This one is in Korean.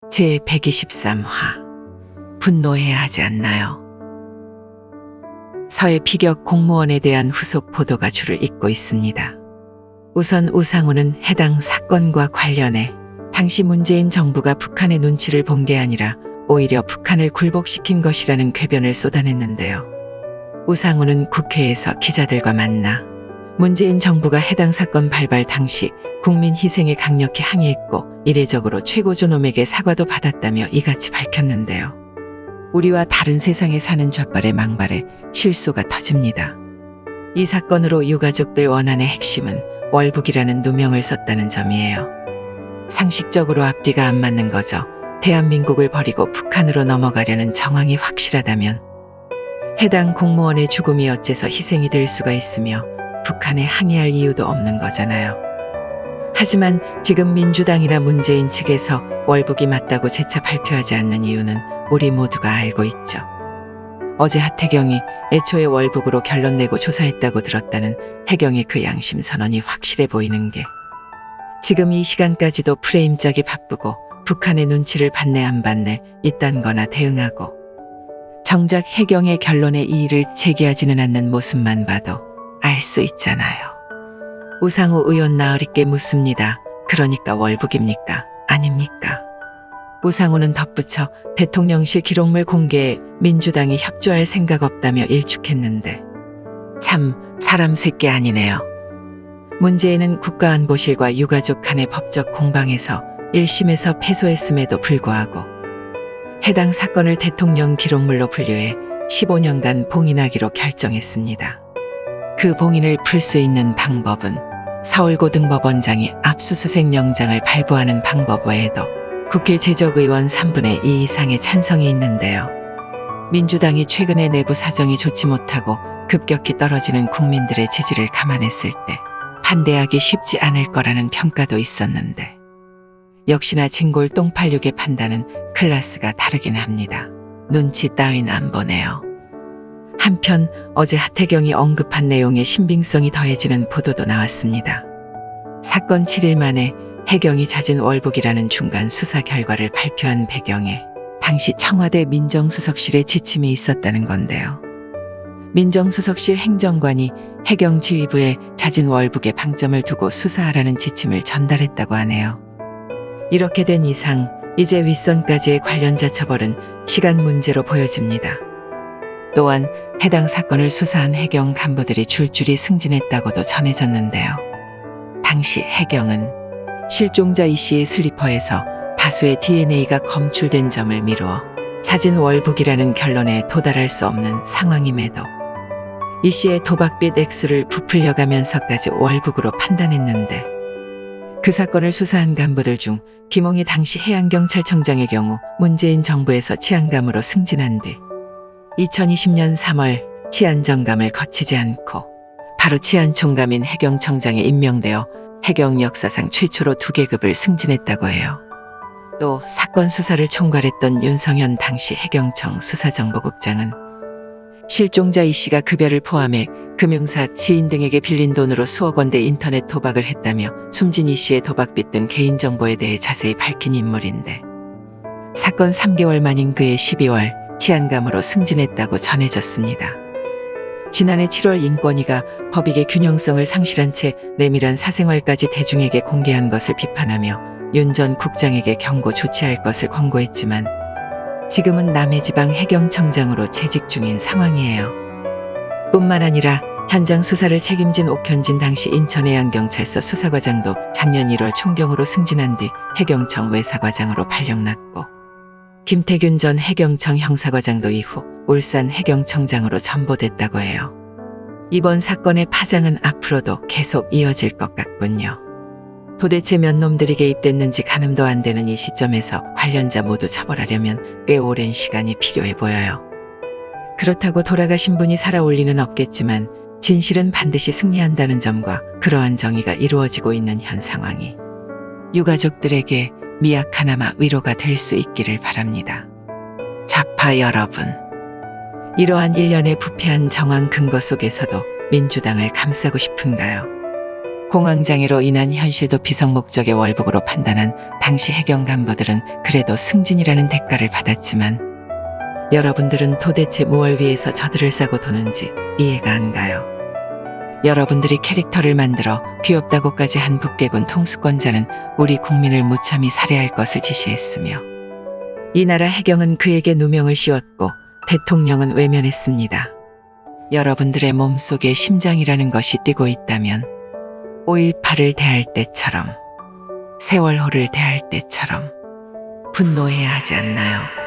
제123화 분노해야 하지 않나요? 서해 피격 공무원에 대한 후속 보도가 줄을 잇고 있습니다. 우선 우상호는 해당 사건과 관련해 당시 문재인 정부가 북한의 눈치를 본 게 아니라 오히려 북한을 굴복시킨 것이라는 궤변을 쏟아냈는데요. 우상호는 국회에서 기자들과 만나 문재인 정부가 해당 사건 발발 당시 국민 희생에 강력히 항의했고 이례적으로 최고존엄에게 사과도 받았다며 이같이 밝혔는데요. 우리와 다른 세상에 사는 좌빨의 망발에 실소가 터집니다. 이 사건으로 유가족들 원한의 핵심은 월북이라는 누명을 썼다는 점이에요. 상식적으로 앞뒤가 안 맞는 거죠. 대한민국을 버리고 북한으로 넘어가려는 정황이 확실하다면 해당 공무원의 죽음이 어째서 희생이 될 수가 있으며 북한에 항의할 이유도 없는 거잖아요. 하지만 지금 민주당이나 문재인 측에서 월북이 맞다고 재차 발표하지 않는 이유는 우리 모두가 알고 있죠. 어제 하태경이 애초에 월북으로 결론 내고 조사했다고 들었다는 해경의 그 양심 선언이 확실해 보이는 게 지금 이 시간까지도 프레임 짜기 바쁘고 북한의 눈치를 받네 안 받네 이딴 거나 대응하고 정작 해경의 결론에 이의를 제기하지는 않는 모습만 봐도 알 수 있잖아요. 우상호 의원 나으리께 묻습니다. 그러니까 월북입니까? 아닙니까? 우상호는 덧붙여 대통령실 기록물 공개에 민주당이 협조할 생각 없다며 일축했는데 참 사람 새끼 아니네요. 문제는 국가안보실과 유가족 간의 법적 공방에서 1심에서 패소했음에도 불구하고 해당 사건을 대통령 기록물로 분류해 15년간 봉인하기로 결정했습니다. 그 봉인을 풀 수 있는 방법은 서울고등법원장이 압수수색 영장을 발부하는 방법 외에도 국회 제적의원 3분의 2 이상의 찬성이 있는데요. 민주당이 최근에 내부 사정이 좋지 못하고 급격히 떨어지는 국민들의 지지를 감안했을 때 반대하기 쉽지 않을 거라는 평가도 있었는데 역시나 진골 똥팔육의 판단은 클래스가 다르긴 합니다. 눈치 따윈 안 보네요. 한편 어제 하태경이 언급한 내용에 신빙성이 더해지는 보도도 나왔습니다. 사건 7일 만에 해경이 잦은 월북이라는 중간 수사 결과를 발표한 배경에 당시 청와대 민정수석실의 지침이 있었다는 건데요. 민정수석실 행정관이 해경 지휘부에 잦은 월북에 방점을 두고 수사하라는 지침을 전달했다고 하네요. 이렇게 된 이상 이제 윗선까지의 관련자 처벌은 시간 문제로 보여집니다. 또한 해당 사건을 수사한 해경 간부들이 줄줄이 승진했다고도 전해졌는데요. 당시 해경은 실종자 이 씨의 슬리퍼에서 다수의 DNA가 검출된 점을 미루어 잦은 월북이라는 결론에 도달할 수 없는 상황임에도 이 씨의 도박빚 액수를 부풀려가면서까지 월북으로 판단했는데 그 사건을 수사한 간부들 중 김홍희 당시 해양경찰청장의 경우 문재인 정부에서 치안감으로 승진한 뒤 2020년 3월 치안정감을 거치지 않고 바로 치안총감인 해경청장에 임명되어 해경 역사상 최초로 2계급을 승진했다고 해요. 또 사건 수사를 총괄했던 윤성현 당시 해경청 수사정보국장은 실종자 이 씨가 급여를 포함해 금융사 지인 등에게 빌린 돈으로 수억 원대 인터넷 도박을 했다며 숨진 이 씨의 도박빚 등 개인정보에 대해 자세히 밝힌 인물인데 사건 3개월 만인 그해 12월 치안감으로 승진했다고 전해졌습니다. 지난해 7월 인권위가 법익의 균형성을 상실한 채 내밀한 사생활까지 대중에게 공개한 것을 비판하며 윤 전 국장에게 경고 조치할 것을 권고했지만 지금은 남해지방 해경청장으로 재직 중인 상황이에요. 뿐만 아니라 현장 수사를 책임진 옥현진 당시 인천해양경찰서 수사과장도 작년 1월 총경으로 승진한 뒤 해경청 외사과장으로 발령났고 김태균 전 해경청 형사과장도 이후 울산 해경청장으로 전보됐다고 해요. 이번 사건의 파장은 앞으로도 계속 이어질 것 같군요. 도대체 몇 놈들이 개입됐는지 가늠도 안 되는 이 시점에서 관련자 모두 처벌하려면 꽤 오랜 시간이 필요해 보여요. 그렇다고 돌아가신 분이 살아올 리는 없겠지만 진실은 반드시 승리한다는 점과 그러한 정의가 이루어지고 있는 현 상황이 유가족들에게 미약 하나마 위로가 될 수 있기를 바랍니다. 좌파 여러분, 이러한 일련의 부패한 정황 근거 속에서도 민주당을 감싸고 싶은가요? 공황장애로 인한 현실도 비성목적의 월북으로 판단한 당시 해경 간부들은 그래도 승진이라는 대가를 받았지만 여러분들은 도대체 무엇을 위해서 저들을 싸고 도는지 이해가 안 가요. 여러분들이 캐릭터를 만들어 귀엽다고까지 한 북괴군 통수권자는 우리 국민을 무참히 살해할 것을 지시했으며 이 나라 해경은 그에게 누명을 씌웠고 대통령은 외면했습니다. 여러분들의 몸속에 심장이라는 것이 뛰고 있다면 5.18을 대할 때처럼 세월호를 대할 때처럼 분노해야 하지 않나요?